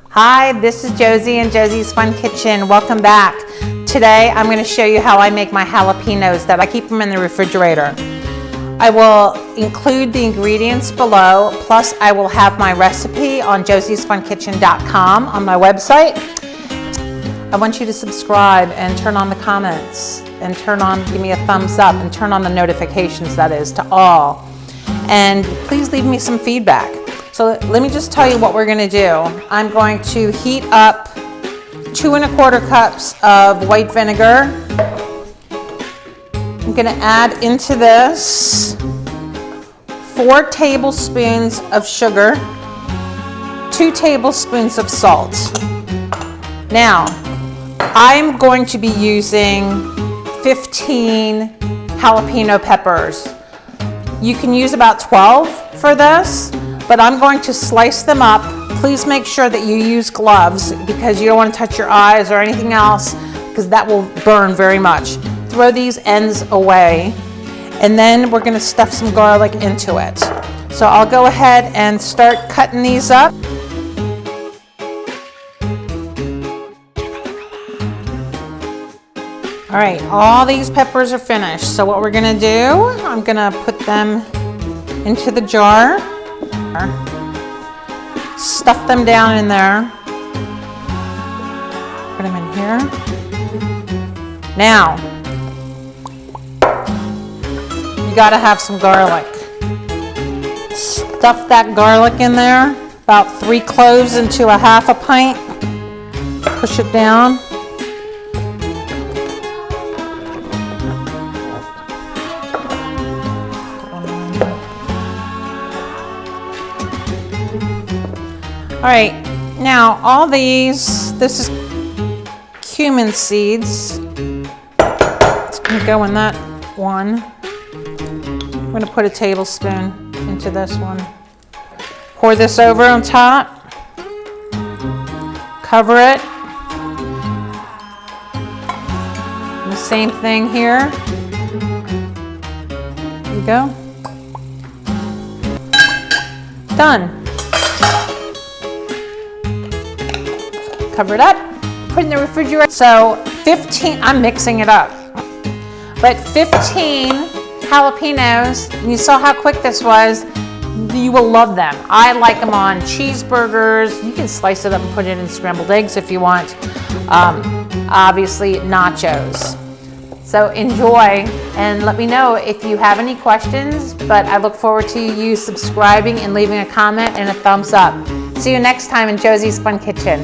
Hi, this is Josie and Josie's Fun Kitchen. Welcome back. Today I'm going to show you how I make my jalapenos that I keep them in the refrigerator. I will include the ingredients below, plus I will have my recipe on josiesfunkitchen.com on my website. I want you to subscribe and turn on the comments and give me a thumbs up and turn on the notifications, that is, to all. And please leave me some feedback. So let me just tell you what we're going to do. I'm going to heat up 2 1/4 cups of white vinegar. I'm going to add into this 4 tablespoons of sugar, 2 tablespoons of salt. Now, I'm going to be using 15 jalapeno peppers. You can use about 12 for this, but I'm going to slice them up. Please make sure that you use gloves because you don't want to touch your eyes or anything else because that will burn very much. Throw these ends away, and then we're going to stuff some garlic into it. So I'll go ahead and start cutting these up. All right, all these peppers are finished. So what we're going to do, I'm going to put them into the jar. Stuff them down in there. Put them in here. Now, you gotta have some garlic. Stuff that garlic in there. About 3 cloves into a half a pint. Push it down. All right, now all these, this is cumin seeds. It's gonna go in that one. I'm gonna put a tablespoon into this one. Pour this over on top. Cover it. And the same thing here. There you go. Done. Cover it up, put it in the refrigerator. So 15, I'm mixing it up, but 15 jalapenos, and you saw how quick this was. You will love them. I like them on cheeseburgers. You can slice it up and put it in scrambled eggs if you want. Obviously nachos. So enjoy and let me know if you have any questions, but I look forward to you subscribing and leaving a comment and a thumbs up. See you next time in Josie's Fun Kitchen.